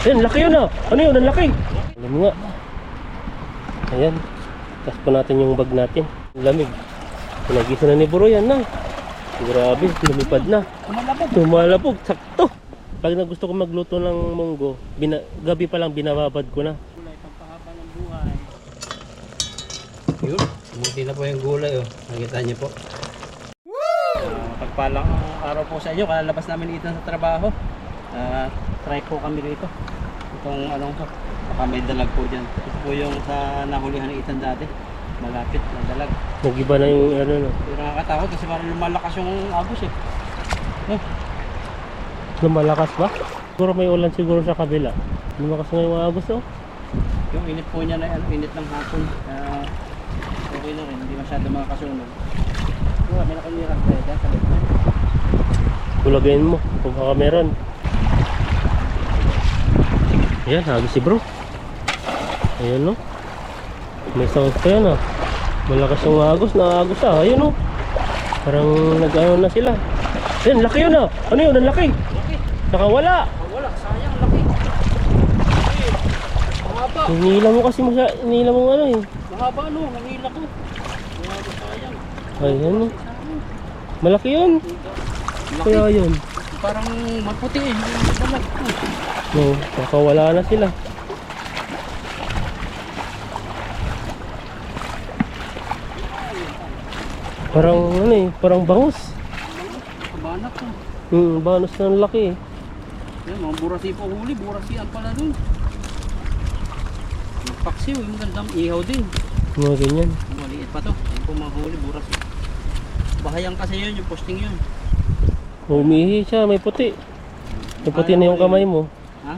Ayan, laki yun ah. Ano yun? Ang laki. Alam mo nga. Ayan. Tapos pa natin yung bag natin. Lamig. Pinagisa na ni Buro yan na. Grabe, lumipad na. Tumalabog. Sakto. Pag na gusto ko magluto ng munggo, gabi pa lang binababad ko na. Gulay, pagpahaba ng buhay. Yun, umuti na po yung gulay oh. Nakita niyo po. Pagpalang araw po sa inyo, kalalabas namin dito sa trabaho. Try po kami rito. Itong anong to, baka may dalag po dyan. Ito po yung sa nahulihan ng Ethan dati. Malapit na dalag. Nag-iba na yung ano no. Pero nakakatakot kasi parang lumalakas yung agos eh. Lumalakas ba? Siguro may ulan siguro sa kabila. Lumakas na yung agos oh. Yung init po niya na init ng hapon. Okay na rin, hindi masyado makakasunog. May nakalirang tayo dyan sa likod. Tulagayin mo kung baka meron. Ayan, agos si Bro. Ayan no. May sound pa yan ah. Malakas yung agos, naagos ah. Ayun oh. Parang nag-ano na sila. Ayan, laki yun ah. Ano yun? Ang laki. Nakawala. Wala, sayang, laki. Mahaba. Hinila mo kasi hinila mo ano eh. Mahaba ano, nangila ko. Mahaba, sayang. Ayan oh. Malaki yun. Kaya yun. Parang maputi eh. Dalag. No, nakawala na sila. Parang ano eh, parang bangus. Kabanak ko. Bangus na ang laki eh. Yan, mga burasi po huli. Burasian pala dun. Paksiw, yung gandang ihaw din. Mga ganyan. Maliit pa to. Yan po mga huli, burasi. Bahayang kasi yun, yung posting yun. Umihi siya, may puti. May puti na yung kamay mo. Ha?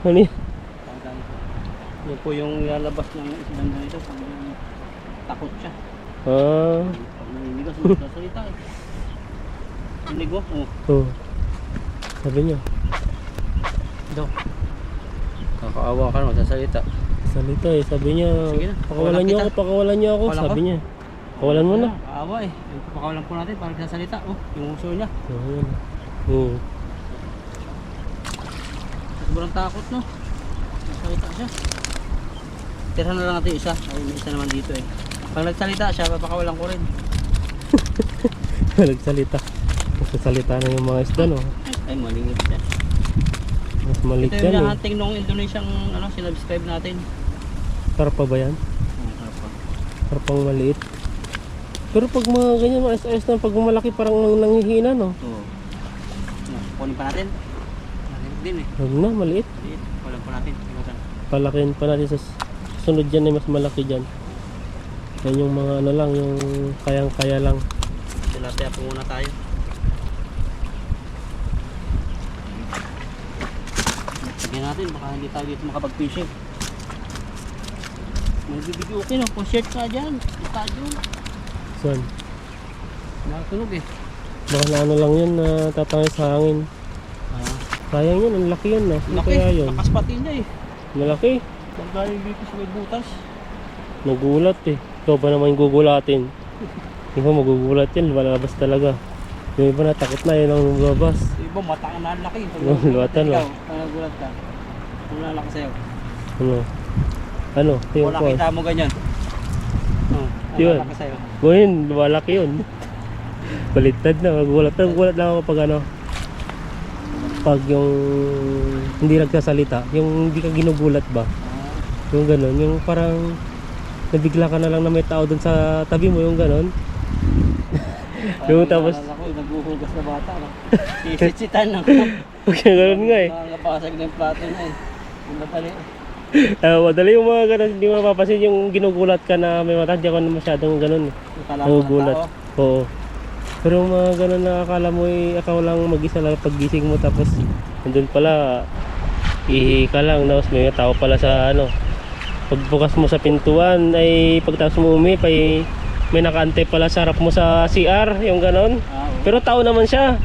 Ano yun? Yan po yung lalabas ng isang ganito. Pag takot siya. Ah. Pag naninigas, magsasalita eh. Hinig mo? Oh. Sabi niya. Daw. Kakaawa ka na, magsasalita. Salita eh, sabi niya. Sige na, Pakawalan niyo ako, pakawalan niyo ako. Wala Sabi ko. niya. Pakawalan mo na. Kaawa eh. Pakawalan po natin para magsasalita. Oh, yung uso niya. Ayan. Oo. Sobrang takot no. Nagsalita siya. Tira na lang natin yung isa. Ay, may isa naman dito eh. Pag nagsalita siya, papakawalan ko rin. Nagsalita. Nagsasalita na yung mga isda no. Ay, malingit siya. Mas maliit Ito yung yan eh. nahanting nung Indonesiang ano, sinubscribe natin. Karpa ba yan? Karpang maliit. Pero pag mga ganyan, mga ayos na, pag malaki parang nanghihina no. Oo. Kunin pa natin. Maliit din eh. Huwag na, maliit. Maliit. Kunin pa natin. Palakin pa natin sa sunod dyan ay mas malaki dyan. Yan yung mga ano lang, yung kayang-kaya lang. Tilapia po muna tayo. Lagyan natin, baka hindi tayo dito makapag-fishing. Magbibigyo okay no, pa-shirt ka dyan. Ita dyan. Saan? Nakatunog eh. Baka na ano lang yun na tatangay sa hangin. Sayang yun, ang laki yun. Ano Laki, kaya yun? lakas pati niya eh. Malaki. Magdaling dito sa may butas. Nagulat eh. Ikaw ba naman yung gugulatin? Hindi ko magugulat yun, lalabas talaga. Yung iba natakot na yun ang lumabas. Iba mata ka na ang laki. Luwatan Ikaw, no? pag nagulat ka. Kung lalaki sa'yo. Ano? Ano? Yung Kung pause. nakita mo ganyan. Yun. Lalaki sa'yo. Ngayon, malaki yun. Baliktad na, magulat lang ako pag ano. Pag yung hindi nagsasalita, yung hindi ka ginugulat ba? Yung gano'n, yung parang nabigla ka na lang na may tao dun sa tabi mo, yung gano'n. Yung tapos Ako, naghuhugas na bata. No? Sisitsitan ng gano'n nga eh. nakakapasag ng plato na eh. Yung madali. Madali yung mga gano'n, hindi mo mapapansin yung ginugulat ka na may mata, hindi ako masyadong gano'n eh. Yung kalaman ng Nagugulat. tao. Oo. Pero yung mga gano'n na akala mo eh, ikaw lang mag-isa lang paggising mo tapos nandun pala, ihi ka lang, tapos may tao pala sa ano. Pagbukas mo sa pintuan ay pagtapos mo umipay, may nakaantay pala sa harap mo sa CR, yung gano'n. Pero tao naman siya.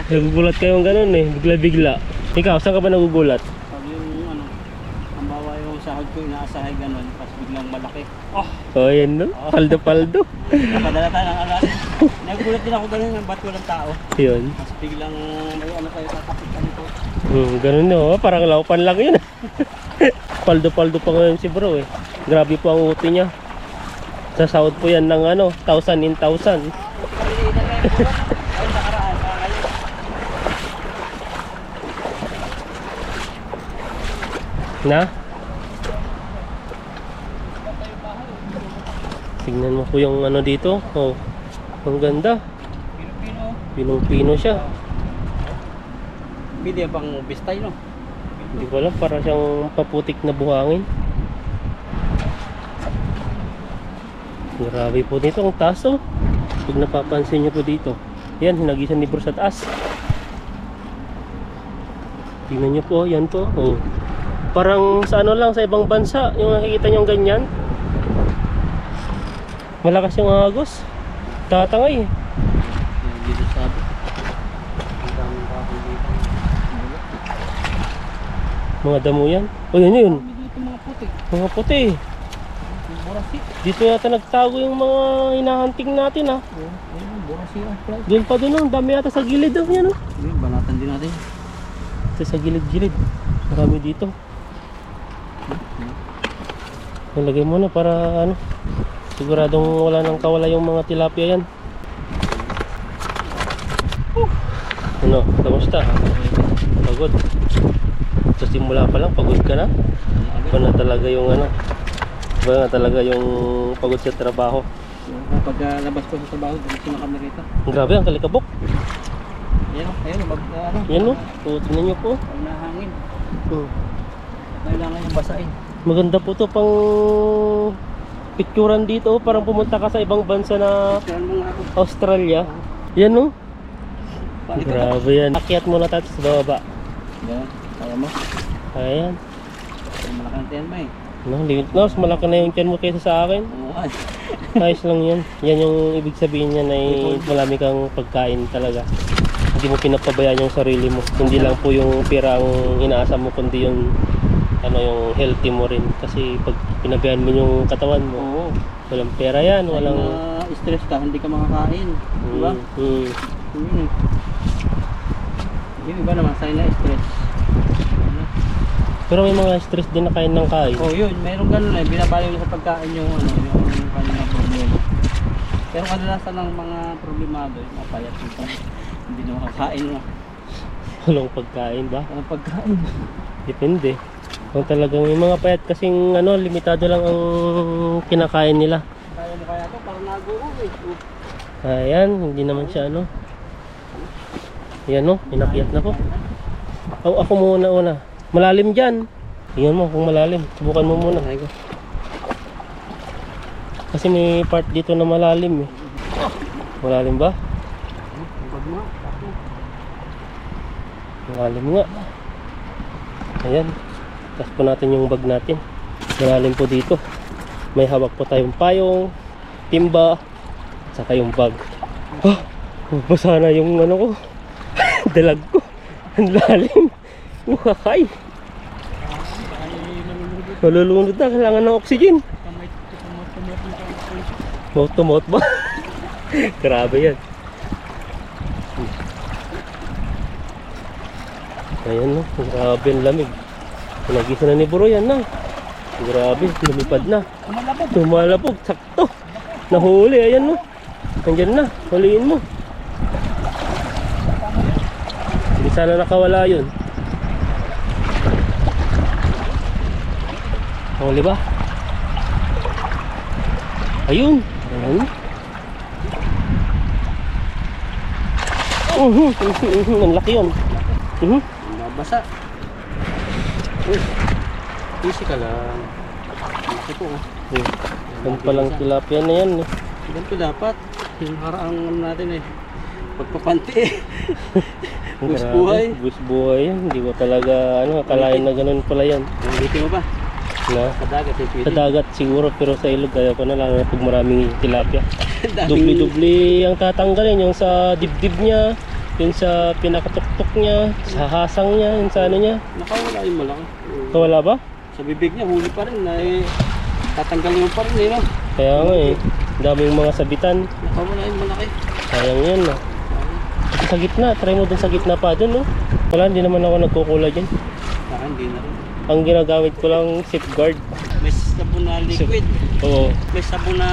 Nagugulat ka yung gano'n eh, bigla-bigla. Ikaw, saan ka ba nagugulat? Pag yung ano, ang bawa yung sahod ko, inaasahay gano'n, tapos biglang malaki. Oh, yan no? Paldo-paldo. Napadala tayo ng alas. Nagugulat din ako gano'n, ba't walang tao? Yun. Tapos biglang may ano tayo, tatakot ka nito. Ganun no, parang laupan lang yun. Paldo-paldo pa ngayon si bro eh. Grabe po ang uti niya. Sa sahod po yan ng ano, 1,000 in 1,000. Ay, nakaraan. Na? Tingnan mo po yung ano dito. Oh, ang ganda. Pilipino. Pinong-pino siya. Hindi pang bistay, no? Hindi ko alam, para siyang paputik na buhangin. Grabe po dito, ang taas oh. Pag napapansin niyo po dito. Yan, hinagisan ni bro sa taas. Tingnan niyo po, yan po. Oh. Parang sa ano lang, sa ibang bansa, yung nakikita niyo ganyan. Malakas yung agos. Tatangay eh. Yan, dito sabi. Ang daming kahoy dito. Mga damo yan. O yan yun. Dami dito mga putik. Mga puti. Yung borasi. Dito yata nagtago yung mga hinahunting natin ah. Ayun, borasi ang fly. Doon pa doon, ang dami yata sa gilid oh. Yan oh. Ayun, banatan din natin. Ito sa gilid-gilid. Marami dito. Nalagay mo na para ano. Siguradong wala nang kawala yung mga tilapia yan. Ano, kamusta? Pagod. Sa simula pa lang, pagod ka na? Iba na talaga yung ano. Iba na talaga yung pagod sa trabaho. Pag labas ko sa trabaho, dito na kami rito. Grabe, ang kalikabok. Ayan, ayun, ano. Yan no, tingnan nyo po. Pag nahangin, Hmm. kailangan yung basain. Maganda po to pang picturean dito. Parang pumunta ka sa ibang bansa na Kailangan mo nga ako. Australia. Yan no. Paano ka ba? Grabe yan. Akyat muna tayo sa baba. Ganun, kaya mo. Ayan. Malaki ang tiyan mo eh. No, limit na. Mas malaki na yung tiyan mo kaysa sa akin. Oo, ay. Ayos lang yan. Yan yung ibig sabihin niya na marami kang pagkain talaga. Hindi mo pinapabayaan yung sarili mo. Hindi lang po yung pera ang inaasa mo, kundi yung ano, yung healthy mo rin. Kasi pag pinabayaan mo yung katawan mo, Oo. walang pera yan, walang stress ka, hindi ka makakain. Diba? Mm. Yun eh. Yung iba naman, sa'yo na stress. Pero may mga stress din na kain ng kain. Oh, yun, mayroong ganun eh. Binabayo nila sa pagkain yung ano, yung kanilang problema. Pero kadalasan ng mga problemado, yung mapayat yung hindi na makakain mo. Walang pagkain ba? Ang pagkain. Depende. Kung talagang may mga payat kasing ano, limitado lang ang kinakain nila. Kaya mo kaya to, parang naguho eh. Ayan, hindi naman siya ano. Yan no, inakyat na po. Ako muna una. Malalim dyan. Tingnan mo kung malalim. Subukan mo muna. Kasi may part dito na malalim eh. Malalim ba? Malalim nga. Ayan. Tapos po natin yung bag natin. Malalim po dito. May hawak po tayong payong, timba, saka yung bag. Oh, basa na yung ano ko. Dalag ko. Ang lalim. Wakay. Malulunod na. Kailangan ng oxygen. Mouth to mouth ba? Grabe yan. Ayan no. Grabe ang lamig. Pinagisa na ni Bro yan na. Grabe. Lumipad na. Tumalabog. Sakto. Nahuli. Ayan no. Nandyan na. Huliin mo. Hindi sana nakawala yun. Huli ba? Ayun. Ayan. Ang laki yun. Mabasa. Easy ka lang. Ito po. Yan palang tilapia na yan eh. Ganito dapat. Yung haraang ano natin eh. Pagpapanti eh. Bus buhay. Bus buhay yan. Hindi mo talaga ano, akalain na ganun pala yan. Dito mo ba? Na? Sa dagat eh pwede. Sa dagat siguro, pero sa ilog kaya ko na lang pag maraming tilapia. Daming- Dubli-dubli ang tatanggalin. Yung sa dibdib niya, yung sa pinakatuktok niya, sa hasang niya, yung sa ano niya. Nakawala yung malaki. Wala ba? Sa bibig niya huli pa rin na eh. Tatanggalin mo pa rin eh no? Kaya nga eh. Daming mga sabitan. Nakawala yung malaki. Sayang yan no. Sa gitna, try mo dun sa gitna pa dun no. Wala, hindi naman ako nagkukulay dyan. Hindi na rin. Ang ginagamit ko lang safeguard. May sabon na liquid. Oo. May sabon na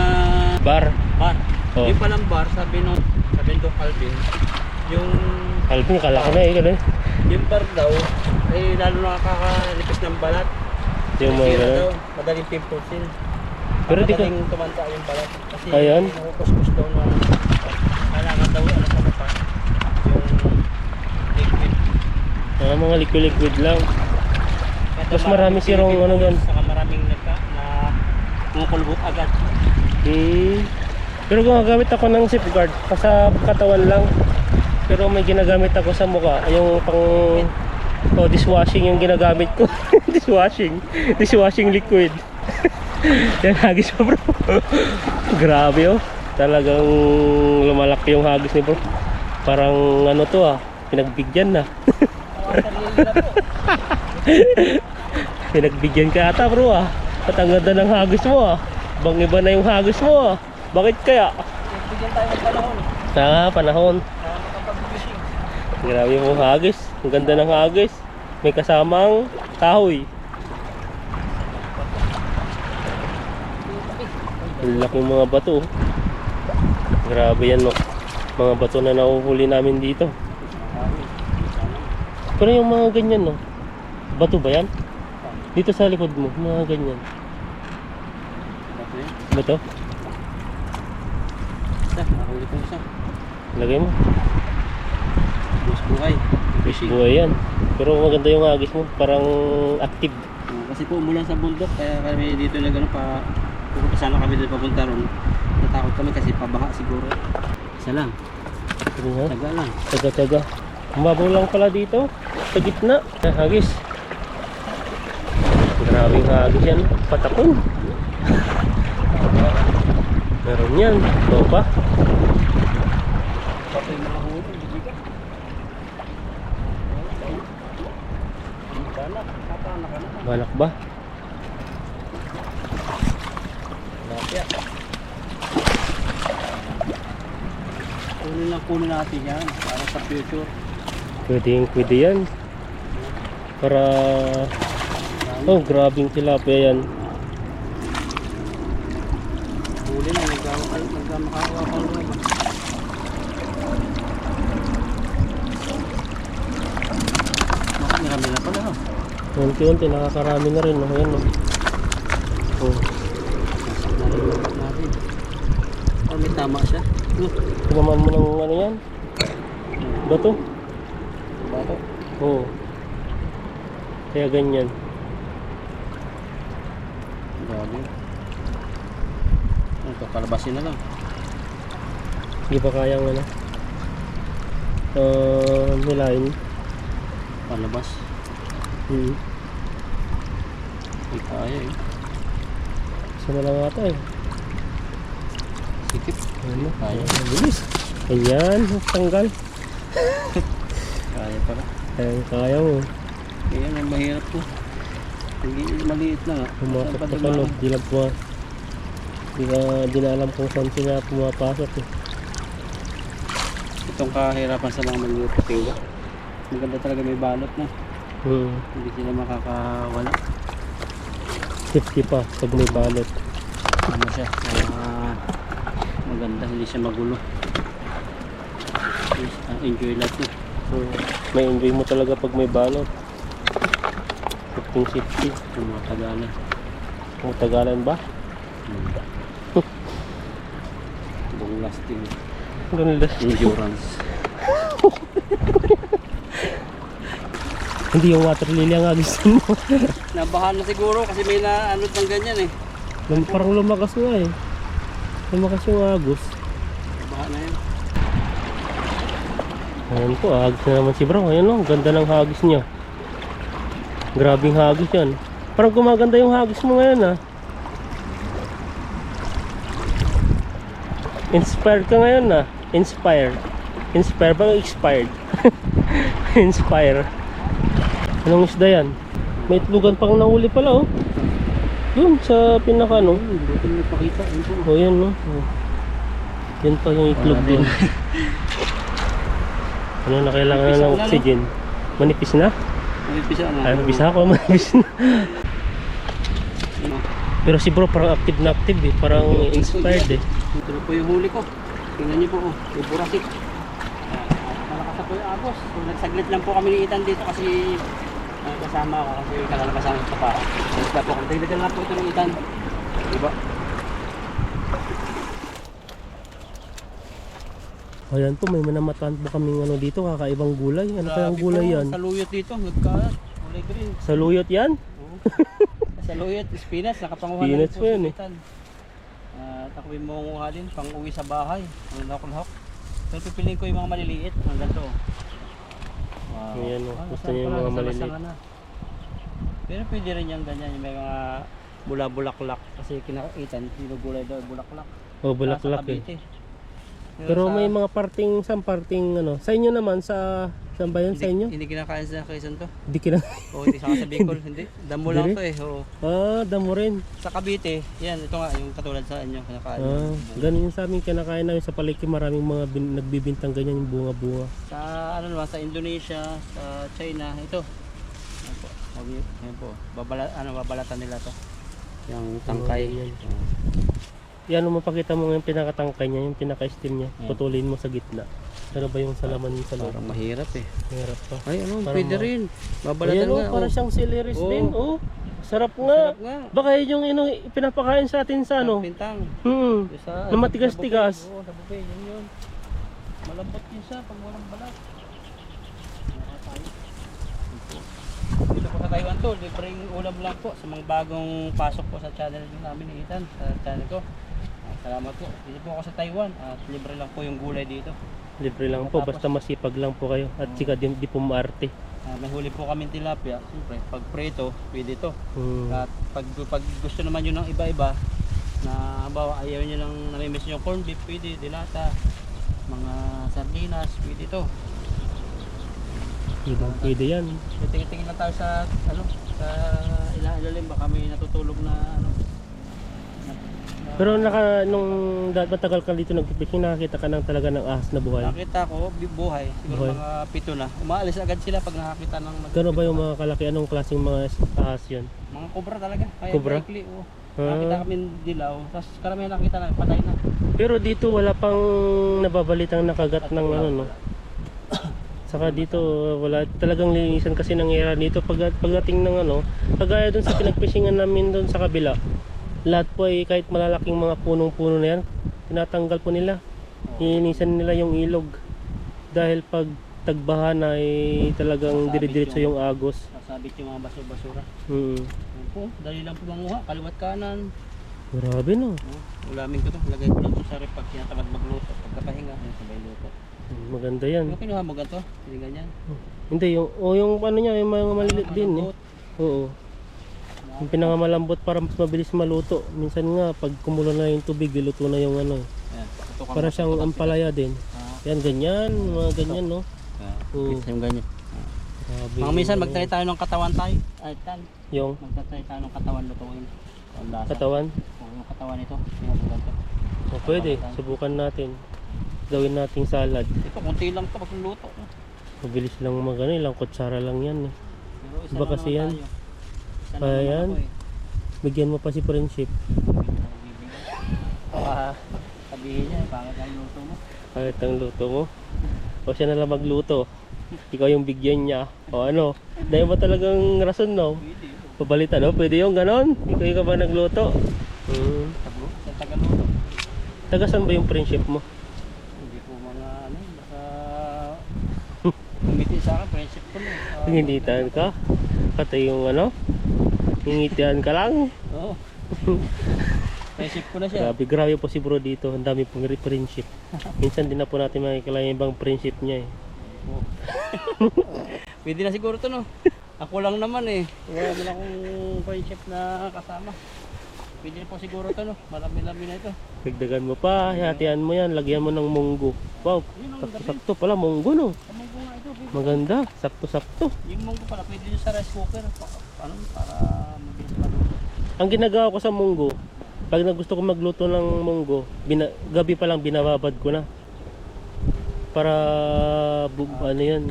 Bar. bar. Oh. Yung palang bar, sabi nung Calvin, yung Alvin, kala ko na eh. Ganun. yung bar daw, ay lalo nakakalipis ng balat. Yung mga Sira ganun. daw, madaling pimplesin. Pero di ko... Madaling tumanda yung balat. Kasi Ayan. nakukuskus daw na kailangan daw ano sa mata. Yung liquid. Mga liquid-liquid lang. Kahit Mas marami sirong ano doon. Saka maraming na kumukulbot agad. Pero gumagamit ako ng safeguard sa katawan lang. Pero may ginagamit ako sa mukha. Yung pang dishwashing yung ginagamit ko. Dishwashing liquid. Yan, hagis pa bro. Grabe oh. Talagang lumalaki yung hagis ni bro. Parang ano to pinagbigyan na. Pinagbigyan ka ata bro At ang ganda ng hagis mo Bang iba na yung hagis mo Bakit kaya? Bigyan tayo ng panahon. Panahon. Na makapag-fishing. Grabe yung hagis. Ang ganda ng hagis. May kasamang kahoy. Ang laki ng mga bato. Grabe yan no. Mga bato na nahuhuli namin dito. Pero yung mga ganyan no. Bato ba yan? Dito sa likod mo, mga ganyan. Bato? Isa, nakahuli ko isa. Lagay mo. Bus buhay. Fishing. Buhay yan. Pero maganda yung hagis mo. Parang active. Kasi po umulan sa bundok, kaya kami dito na gano'n pupunta sana kami dito papunta ron. Natakot kami kasi pabaha siguro. Isa lang, taga lang. Taga-taga. Mababaw lang pala dito. Sa gitna. Hagis. Grabing hagis yan. Patakon. Meron yan. Ito pa. Patay mga huli, bibigat. Banak, katanak ka na. Balak ba? Lapya. Kunin natin yan para sa future. Pwede yan. Para... Oh, grabing tilapia yan. Huli na, nagkamakawa pang lumabas. Marami na pala. Unti-unti nakakarami na rin. Ayan, no? Oh. Nalilabas natin. Oh, may tama siya. Tinaman mo ng ano yan? Bato? Bato. Oo. Kaya ganyan. Grabe. Ito, kalabasin na lang. Hindi pa kayang ano? Nilain. Palabas. Hindi kaya eh. Isa na lang ata eh. Sikip. Ano? Kaya. Bilis. Ayan, tanggal. Kaya pala. Kaya mo. Ayan ang mahirap po. Hindi maliit lang ah. Pumasok Saan pa ba sa loob. dumaan? Di lang di na alam kung saan sila pumapasok eh. Itong kahirapan sa mga maliit na tingga. Maganda talaga may balot na. Hindi sila makakawala. Safety pa pag may balot. Ano siya? Maganda, hindi siya magulo. Enjoy natin. May enjoy mo talaga pag may balot. Safety. Yung mga tagalan. Kung tagalan ba? Long lasting Ganda. endurance. Hindi yung water lily ang agisan mo. Nabahan na siguro kasi may naanod ng ganyan eh. Parang lumakas nga eh. Lumakas yung agos. Nabahan na yun. Ayan po, agos na naman si bro. Ayan o, ganda ng hagis niya. Grabing hagis yan. Parang gumaganda yung hagis mo ngayon Inspired ka ngayon Inspired. Inspired ba o expired? Inspire. Anong isda yan? May itlogan pang nahuli pala Doon sa pinaka Hindi ko nagpakita. yan Yan pa yung itlog doon. Ano na kailangan na ng oxygen. Manipis na? Manipis ano? Ay, manipis ako, manipis na. Ano? Pero si bro parang active na active eh. Parang inspired eh. Ito na po yung huli ko. Tingnan niyo po, oh. Yung burasik. Malakas na po yung agos. So, nagsaglit lang po kami ni Ethan dito kasi kasama ako kasi kakalabasan ko pa. Basta po, dagdagan lang po ito ng Ethan. Diba? Ayan po, may manamataan po kaming ano dito, kakaibang gulay. Ano kayang Grabe gulay po, yan? Saluyot dito, nagkalat. Kulay green. Saluyot yan? Oo. Saluyot, spinach, nakapanguha Spinach na po yun, si Ethan. At ako yung mangunguha din, pang uwi sa bahay. Ang lahok-lahok. Pero pipiliin ko yung mga maliliit, hanggang to. Wow. Ayan, oh. Gusto masarap niya yung pala, mga nasa maliliit. lasangan na. Pero pwede rin yung ganyan, yung may mga bula-bulaklak. Kasi kinakaitan, binugulay daw, bulaklak. Oh, bulaklak Sa eh. Cavite. Pero sa- may mga parting, isang parting ano. Sa inyo naman, saan ba yun? Sa inyo? Hindi kinakain sa Quezon to. Hindi kina... O hindi sa Bicol, hindi. Damo lang to eh. Oo. Ah, damo rin. Sa Cavite, yan, ito nga, yung katulad sa inyo, kinakain. Ah, ganun yun sa amin kinakain namin sa palengke. Maraming mga nagbibintang ganyan yung bunga-bunga. Sa ano naman, sa Indonesia, sa China, ito. Yan po. Yan po. Babalatan nila to. Yung tangkay. yan. Yan, mapakita mo yung pinakatangkay niya, yung pinaka-stem niya. Yan. Putulin mo sa gitna. Ano ba yung salaman yung sa loob? Parang mahirap eh. Hirap pa. Ay, ano, Parang pwede rin. Babalatan Ayan, nga. oh, para oh. siyang celery Oo. din. Oh, sarap nga. Sarap nga. Baka yun yung pinapakain sa atin sa ano? Pintang. Hmm. Yung sa, Na matigas-tigas. Oo, sa buffet, yun. Malambot yun siya pag walang balat. Dito po sa Taiwan to, libreng ulam lang po sa mga bagong pasok po sa channel namin ni Ethan, sa channel ko. Salamat po. Dito po ako sa Taiwan at libre lang po yung gulay dito. Libre lang po, basta masipag lang po kayo. At sika di po maarte. May huli po kami tilapia. Siyempre, pag preto, pwede to. Hmm. At pag gusto naman yun ng iba-iba, na halimbawa ayaw nyo lang namimiss yung corned beef, pwede, dilata, mga sardinas, pwede to. Pwede yan. Tingin lang tayo sa sa ilalim, baka may natutulog na Pero nung matagal ka dito nagpipishing, nakakita ka ng talaga ng ahas na buhay. nakita ko buhay, siguro Buhay. mga 7 na. Umaalis agad sila pag nakakita ng Gano'n ba yung mga kalaki? Anong klaseng mga ahas yun? mga cobra talaga. Kaya Cobra? likely, oh. Ah. Nakita kami dilaw, tapos karamihan nakita na patay na. Pero dito wala pang nababalitang nakagat ng ano no. Saka dito wala talagang linisan kasi nangyayari dito pagdating ng ano, kagaya doon sa pinagpishingan namin doon sa kabila. Lahat po ay kahit malalaking mga punong-puno na yan, tinatanggal po nila. Linisan nila yung ilog. Dahil pag tagbahan ay talagang Nasabit dire-diretso yung agos. Nasabit yung mga basura-basura. Mm. Yan po, dali lang po manguha, kaliwat kanan. Grabe no. Ulamin ko to, lagay ko lang to sa rep pag tinatamad magluto. Pagkapahinga, yan sabay luto. Maganda yan. Yung kinuha mo ganito, hindi ganyan. Hindi yung ano niya, yung mga maliliit din eh. Oo. Yung pinangamalambot para mas mabilis maluto. Minsan nga pag kumulo na yung tubig, diluto na yung ano. Yan, tutukan Para mo, siyang tutukan ampalaya din. sila. Yan ganyan, mga ganyan no. Oo. Isa yung ganyan. Grabe. Mga minsan magtry tayo ng katawan tayo. Ay, tan. Yung Magtry tayo ng katawan lutuin. Ang lasa. katawan. Oo, yung katawan nito. Yung ganito. O, pwede, subukan natin. Gawin nating salad. Ito, kunti lang to magluluto. Mabilis lang magano, ilang kutsara lang yan eh. Pero isa Iba lang kasi naman yan. tayo. Isa lang Ayan. naman ako eh. Bigyan mo pa si friendship. Baka sabihin niya, bakit ang luto mo? Kahit ang luto mo. O siya na lang magluto. Ikaw yung bigyan niya. O ano, dahil mo talagang rason no? Pwede. Papalitan no? Pwede yung ganon? Ikaw ka ba nagluto? Sa Tagaluto. Taga saan ba yung friendship mo? Hindi po mga ano, basta umiti sa akin, friendship ko na. Hingitian ka? Pati yung ano? Hingitian ka lang? Oo. Friendship ko na siya. Grabe po si bro dito. Ang dami pong friendship. Minsan din na po natin makikilala yung ibang friendship niya eh. Oo. Pwede na siguro to no. Ako lang naman eh. Wala naman akong friendship na kasama. Pwede na po siguro to no. Marami-lami na ito. Dagdagan mo pa, hatian mo yan, lagyan mo ng munggo. Wow, Yun ang gabi. sakto-sakto pala munggo no. Sa munggo nga ito. Pwede. Maganda, sakto-sakto. Yung munggo pala, pwede nyo sa rice cooker. Ano, para mabilis maluto. Ang ginagawa ko sa munggo, pag gusto ko magluto ng munggo, gabi pa lang binababad ko na. Para ano yan,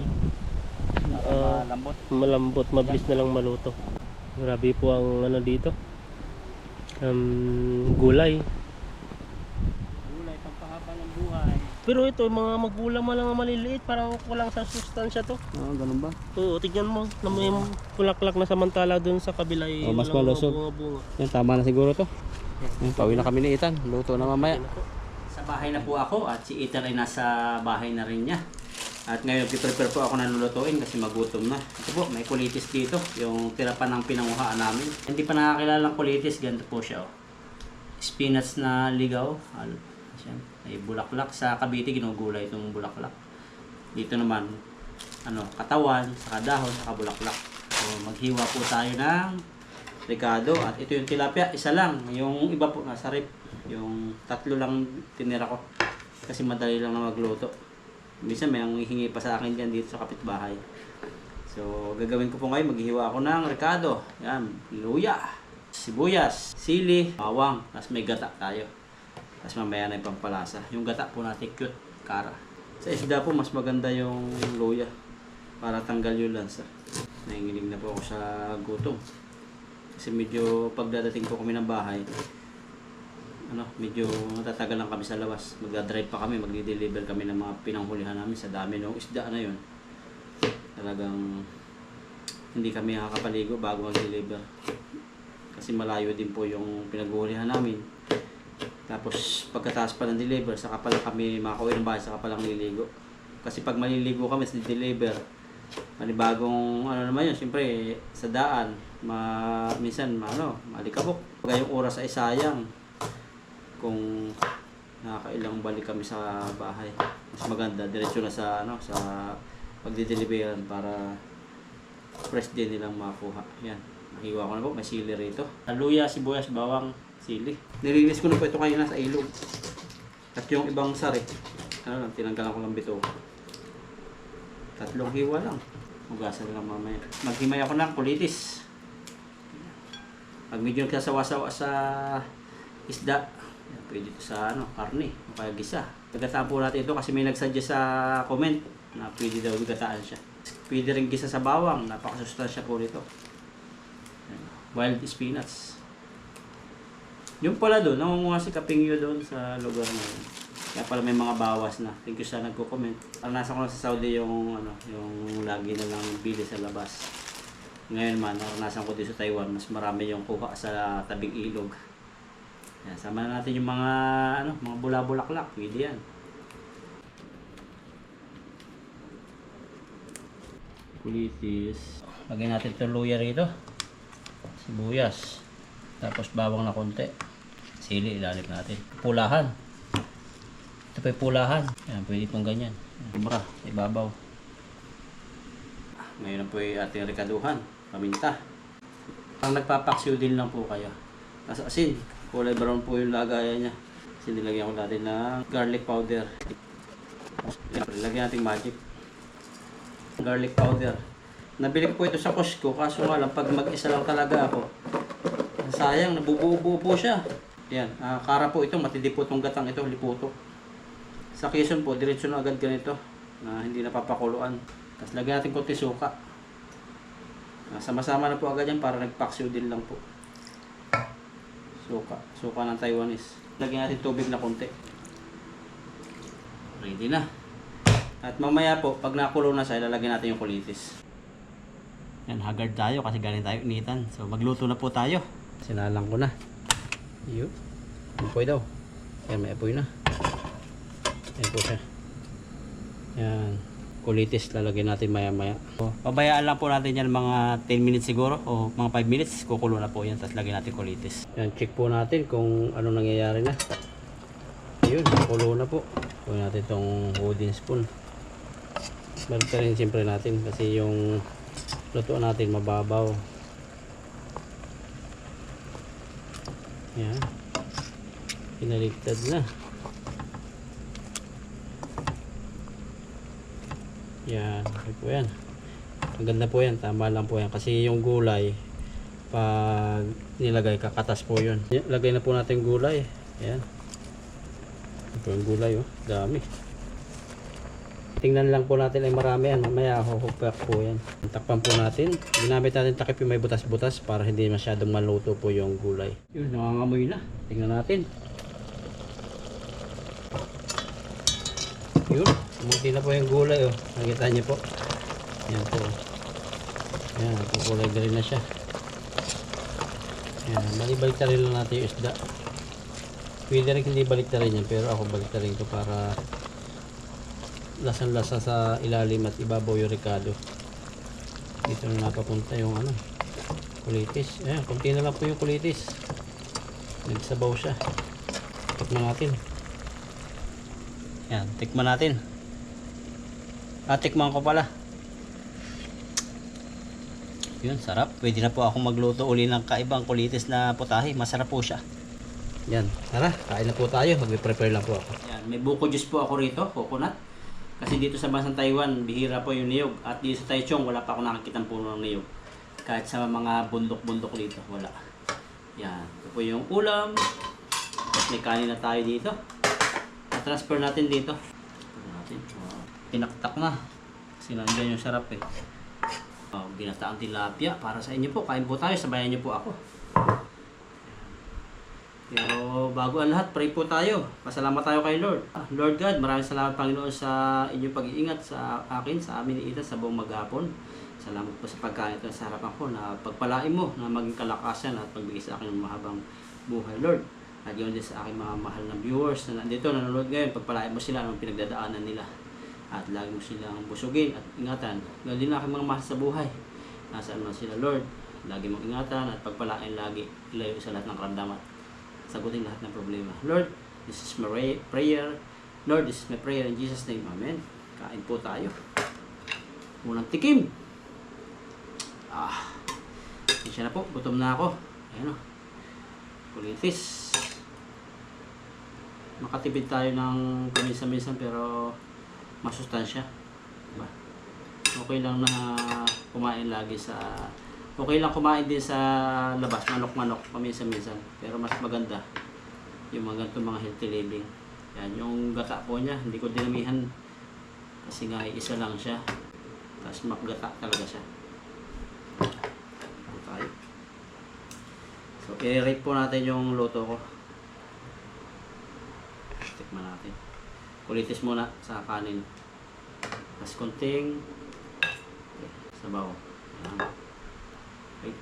malambot. malambot, mabilis na lang maluto. Grabe po ang ano dito. Gulay. Gulay, pampahaba ng buhay. Pero ito, mga magulang mo lang maliliit, parang kulang sa sustansya to. Oo, ganun ba? Oo, tignan mo, na may bulaklak na samantala dun sa kabila ay Oh, mas walang mga malusog. bunga-bunga. Yan, tama na siguro to. Yan, pauwi na kami ni Ethan. Luto na mamaya. Ayun ako. Sa bahay na po ako at si Ethan ay nasa bahay na rin niya. At ngayon, prepare po ako ng lulutuin kasi magutom na. Ito po, may kulitis dito. Yung tira pa ng pinanguhaan namin. Hindi pa nakakilala ng kulitis, ganito po siya. Oh. Spinach na ligaw. Siya. Ay bulaklak. Sa Cavite, ginugulay itong bulaklak. Dito naman, katawan, saka dahon, saka bulaklak. So, maghiwa po tayo ng Ricardo. At ito yung tilapia, isa lang. Yung iba po nasa rip. Yung 3 lang tinira ko. Kasi madali lang na magluto. Minsan may hihingi pa sa akin dyan dito sa kapitbahay. So, gagawin ko po ngayon, maghihiwa ako ng Ricardo. Yan, luya, sibuyas, sili, bawang. Tapos may gata tayo. Tapos mamaya na yung pampalasa. Yung gata po natin cute, kara. Sa isda po, mas maganda yung luya. Para tanggal yung lansa. Nanginginig na po ako sa gutom. Kasi medyo pagdadating po kami ng bahay, medyo natatagal lang kami sa labas. Magdadrive pa kami, magdi-deliver kami ng mga pinanghulihan namin sa dami ng isda na yun. Talagang hindi kami nakakapaligo bago mag-deliver. Kasi malayo din po yung pinaghuhulihan namin. Tapos pagkatapos pa ng deliver, saka pala kami makauwi ng bahay, saka palang nililigo. Kasi pag maliligo kami sa deliver, panibagong naman yun, siyempre sa daan, minsan malikabok. Pag yung oras ay sayang, kung nakakailang balik kami sa bahay, mas maganda diretso na sa sa pagdideliveran para fresh din nilang makuha. Yan, nahiwa ko na po, may sili rito, luya, sibuyas, bawang, sili. Nilinis ko na po ito kanina sa ilog. At yung ibang sari, tinanggalan ko lang bito. 3 hiwa lang, hugasan lang mamaya. Maghimay ako ng kulitis. Pag medyo nagsasawa-sawa sa isda, pwede ito sa karne, o kaya gisa. Gagataan po natin ito kasi may nagsuggest sa comment na pwede daw gataan siya. Pwede rin gisa sa bawang, napakasustansya po nito. Wild spinach. Yung pala doon, nangunguha si Kapingyo doon sa lugar na yun. Kaya pala may mga bawas na. Thank you sa nagko-comment. Naranasan ko na sa Saudi yung lagi na lang bili sa labas. Ngayon man, naranasan ko dito sa Taiwan, mas marami yung kuha sa tabing ilog. Yan, sama na natin yung mga mga bula-bulaklak, pwede yan. Kulitis. Lagyan natin itong luya rito. Sibuyas. Tapos bawang na konti. Sili, ilalim natin. Pulahan. Ito pa yung pulahan. Yan, pwede itong ganyan. Kubra, ibabaw. Ngayon po yung ating rekaduhan. Paminta. Ang nagpapaksiw din lang po kayo. Tapos asin. Kulay brown po yung lagayan niya. Kasi nilagyan ko natin ng garlic powder. Lagyan natin magic. Garlic powder. Nabili ko po ito sa Costco. Kaso nga lang, pag mag-isa lang talaga ako, sayang, nabubuo po siya. Yan. Kara po ito. Matindi po itong gatang ito. Liputo. Sa Quezon po, diretso na agad ganito. Na hindi napapakuluan. Tapos lagyan natin konti suka. Sama-sama na po agad yan para nagpaksiw din lang po. Suka ng Taiwanese. Lagyan natin tubig na konti. Ready na. At mamaya po, pag nakulo na siya, ilalagyan natin yung kulitis. Yan, haggard tayo kasi galing tayo initan. So magluto na po tayo. Sinalang ko na. Yun. Apoy daw. Yan, may apoy na. Yan po siya. Yan. Kulitis lalagyan natin maya maya. So, pabayaan lang po natin yan mga 10 minutes siguro o mga 5 minutes. Kukulo na po yan. Tapos lagyan natin kulitis. Yan, check po natin kung ano nangyayari na. Yun, kulo na po. Kunin natin itong wooden spoon. Balik rin siyempre natin kasi yung lutuan natin mababaw. Yan. Pinaligtad na. Yan, okay po yan. Maganda po yan, tama lang po yan. Kasi yung gulay, pag nilagay, kakatas po yun. Lagay na po natin gulay. Yan. Ito yung gulay, oh. Dami. Tingnan lang po natin ay marami yan. Mamaya huhupak po yan. Takpan po natin. Ginamit natin takip yung may butas-butas para hindi masyadong maluto po yung gulay. Yun, nangangamoy na. Tingnan natin. Yun, umuti na po yung gulay. Oh. Nakita niyo po. Yan po. Yan, pukulay na rin na siya. Yan, balik-baliktarin lang natin yung isda. Pwede rin hindi baliktarin yan, pero ako baliktarin ko para lasang-lasa sa ilalim at ibabaw yung ricado. Dito na napapunta yung ano, kulitis. Ayan, kunti na lang po yung kulitis. Nagsabaw siya. Tikman natin. Yan, tikman natin. Tikman ko pala. Yun, sarap. Pwede na po ako magluto uli ng kaibang kulitis na putahe. Masarap po siya. Yan, tara, kain na po tayo. Mag-prepare lang po ako. Yan, may buko juice po ako rito, coconut. Kasi dito sa bansang Taiwan, bihira po yung niyog. At dito sa Taichung, wala pa ako nakakitang puno ng niyog. Kahit sa mga bundok-bundok dito, wala. Yan, ito po yung ulam. At may kanin na tayo dito. Transfer natin dito. Pinaktak na. Kasi nandiyan yung sarap eh. Ginataang tilapia para sa inyo po. Kain po tayo, sabayan niyo po ako. Pero bago ang lahat, pray po tayo. Pasalamat tayo kay Lord. Lord God, maraming salamat Panginoon sa inyong pag-iingat sa akin, sa amin ni Ethan, sa buong maghapon. Salamat po sa pagkain ito sa harapan ko na pagpalain mo na maging kalakasan at pagbigay sa akin ng mahabang buhay, Lord. At yun din sa aking mga mahal na viewers na nandito, nanonood ngayon, pagpalain mo sila ng pinagdadaanan nila. At lagi mo silang busugin at ingatan. Ganun din aking mga mahal sa buhay. Nasaan man sila, Lord. Lagi mong ingatan at pagpalain lagi. Ilayo sa lahat ng karamdaman. Sagutin lahat ng problema. Lord, this is my prayer. Lord, this is my prayer in Jesus' name. Amen. Kain po tayo. Unang tikim. Siya na po. Gutom na ako. Ayan o. Kulitis. Makatipid tayo ng kaminsan-minsan pero masustansya. Diba? Okay lang na kumain lagi sa... Okay lang kumain din sa labas, manok-manok, paminsan-minsan. Pero mas maganda yung mga ganitong mga healthy living. Yan, yung gata po niya, hindi ko dinamihan. Kasi nga isa lang siya. Tapos makgata talaga siya. Ito tayo. So, i-rate po natin yung luto ko. Tikman natin. Kulitis muna sa kanin. Tapos konting sabaw. Yan. Okay.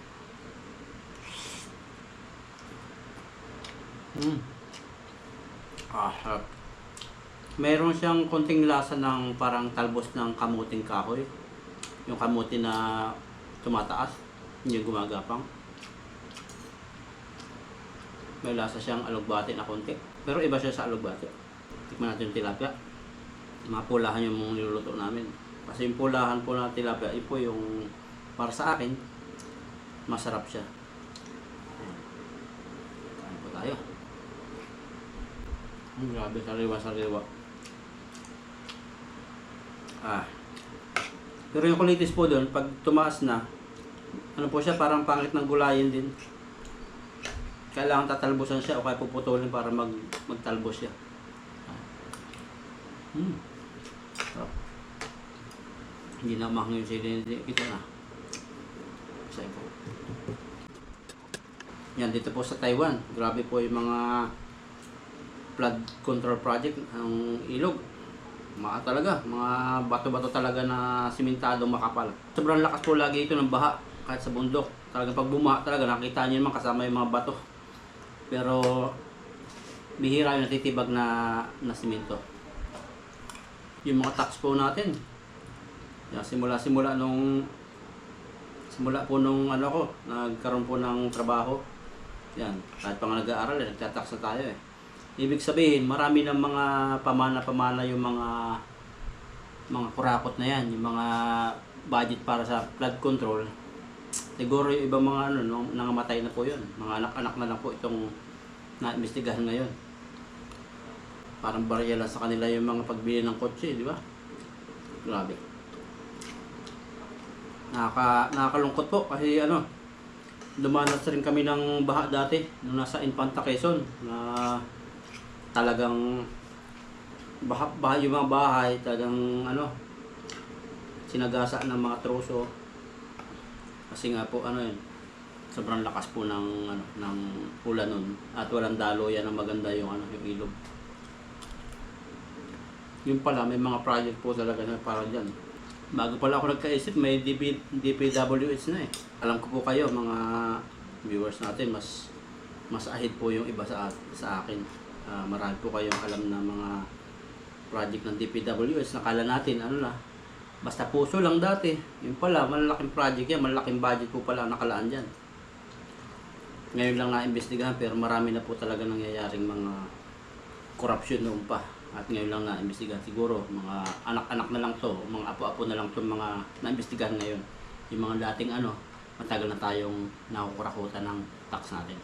Sarap. Meron siyang konting lasa ng parang talbos ng kamuting kahoy. Yung kamuti na tumataas, hindi gumagapang. May lasa siyang alugbati na konti. Pero iba siya sa alugbati. Tikman natin yung tilapia. Mga pulahan yung niluluto namin. Kasi yung pulahan po na tilapia, ito po yung para sa akin, masarap siya. Kain po tayo. Grabe, sariwa-sariwa. Pero yung kulitis po doon, pag tumaas na, ano po siya, parang pangit ng gulayin din. Kailangan tatalbusan siya o kaya puputulin para magtalbos siya. Sarap. Hindi na mahang yung sili. Ito na. Sa'yo po. Yan, dito po sa Taiwan. Grabe po yung mga flood control project ng ilog. Mga talaga, mga bato-bato talaga na simentado makapal. Sobrang lakas po lagi ito ng baha kahit sa bundok. Talagang pag bumaha talaga, nakita niyo naman kasama yung mga bato. Pero bihira yung natitibag na simento. Yung mga tax po natin. Yan, simula po nung ano ko, nagkaroon po ng trabaho. Yan, kahit pa nga nag-aaral, nagtatax na tayo eh. Ibig sabihin, marami ng mga pamana-pamana yung mga kurakot na yan, yung mga budget para sa flood control. Siguro yung ibang mga nangamatay na po yun. Mga anak-anak na lang po itong na-investigahan ngayon. Parang barya lang sa kanila yung mga pagbili ng kotse, di ba? Grabe. Nakakalungkot po kasi dumanas rin kami ng baha dati nung nasa Infanta Quezon na talagang yung mga bahay talagang ano, sinagasa ng mga troso. Kasi nga po ano yun, sobrang lakas po ng ano ng ulan nun at walang dalo yan ang maganda yung ano yung ilog. Yun pala, may mga project po talaga na para dyan. Bago pala ako nagkaisip, may DPWH na eh. Alam ko po kayo, mga viewers natin, mas ahead po yung iba sa akin. Marami po kayong alam na mga project ng DPWH. Nakala natin, ano na, basta puso lang dati. Yun pala, malalaking project yan, malalaking budget po pala nakalaan dyan. Ngayon lang na-investigahan, pero marami na po talaga nangyayaring mga corruption noon pa. At ngayon lang na-imbestigahan. Siguro mga anak-anak na lang to, mga apo-apo na lang to mga na-imbestigahan ngayon. Yung mga dating ano, matagal na tayong nakukurakutan ng tax natin.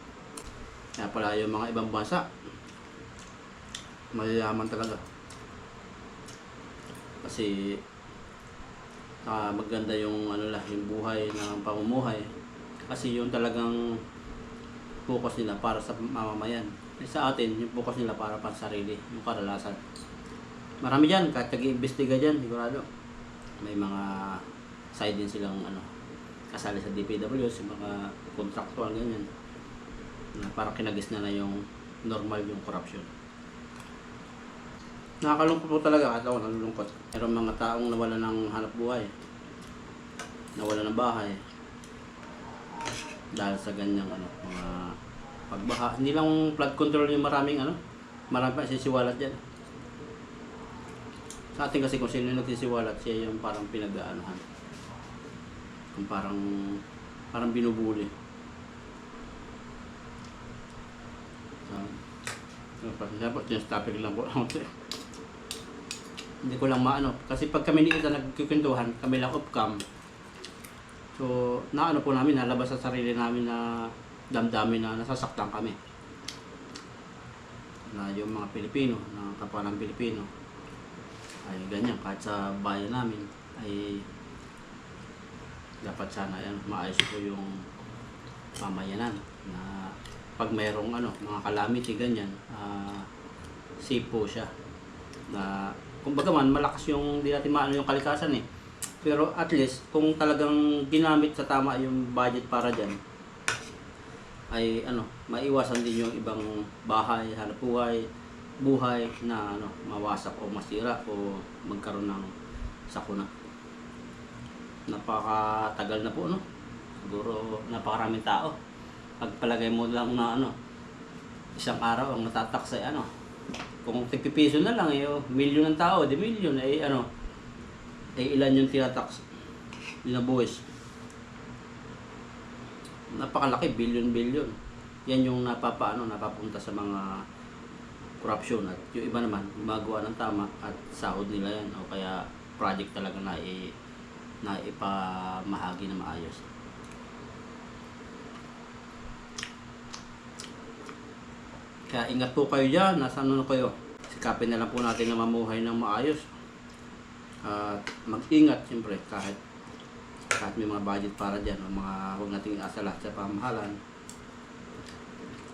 Kaya pala yung mga ibang bansa, mayayaman talaga. Kasi maganda yung ano lah, yung buhay ng pamumuhay. Kasi yung talagang focus nila para sa mamamayan. Sa atin, yung focus nila para sarili, yung karalasan. Marami dyan, kahit nag-iimbestiga dyan, sigurado. May mga side din silang ano, kasali sa DPWs, yung mga contractual, ganyan. Na parang kinagis na yung normal yung corruption. Nakakalungkot po talaga, kahit ako nalulungkot. Meron mga taong nawala ng hanap buhay, nawala ng bahay, dahil sa ganyang ano, mga pagbaha. Hindi lang flood control yung marami pa sisiwalat dyan. Sa atin kasi kung sino yung nagsisiwalat, siya yung parang pinag-aanuhan. Kung parang binubuli. Just topic lang po. Hindi ko lang maano. Kasi pag kami ni Ita nagkikwentuhan, kami lang off-cam. So, naano po namin, nalabas sa sarili namin na damdamin na nasasaktan kami. Na yung mga Pilipino, na kapwa ng Pilipino, ay ganyan, kahit sa bayan namin, ay dapat sana yan, maayos po yung pamayanan. Na pag mayroong mga calamity, ganyan, safe po siya. Na, kumbaga man, malakas yung, di natin maano yung kalikasan eh. Pero at least, kung talagang ginamit sa tama yung budget para dyan, ay maiwasan din yung ibang bahay, hanap buhay na mawasak o masira o magkaroon ng sakuna. Napakatagal na po, siguro napakaraming tao. Pagpalagay mo lang na isang araw ang natataksa ay kung tig-piso na lang milyon ng tao, di milyon ay ay ilan yung tinatax, binabuhis. Napakalaki, bilyon. Yan yung napapunta sa mga corruption. At yung iba naman, gumagawa ng tama at sahod nila yan. O kaya project talaga na ipamahagi na maayos. Kaya ingat po kayo dyan, nasaan na kayo. Sikapin na lang po natin na mamuhay ng maayos. At mag-ingat siyempre kahit may mga budget para dyan, huwag nating asa lahat sa pamahalan.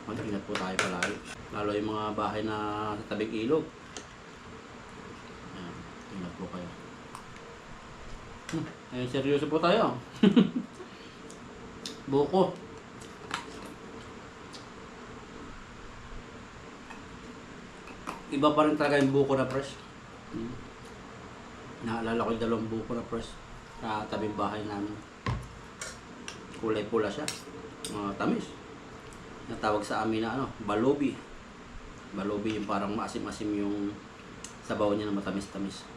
Mag-ingat po tayo palagi. Lalo yung mga bahay na sa tabing ilog. Ayan, ingat po kayo. Ayun, seryoso po tayo. Buko. Iba pa rin talaga yung buko na fresh. Naalala ko yung 2 buko na fresh sa tabing bahay namin. Kulay pula siya. Tamis. Natawag sa amin na balubi. Balubi yung parang maasim-asim yung sabaw niya na matamis-tamis.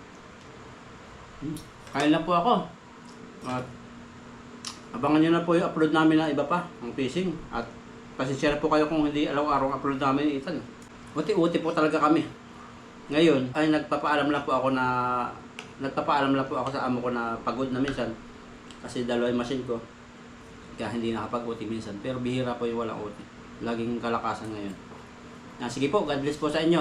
Kain lang po ako. At abangan nyo na po yung upload namin na iba pa, ang fishing. At pasishare po kayo kung hindi araw-araw upload namin ni Ethan. Uti-uti po talaga kami. Ngayon ay nagpapaalam lang po ako sa amo ko na pagod na minsan kasi 2 yung machine ko kaya hindi nakapag-uti minsan, pero bihira po yung walang uti, laging kalakasan ngayon. Sige po, God bless po sa inyo.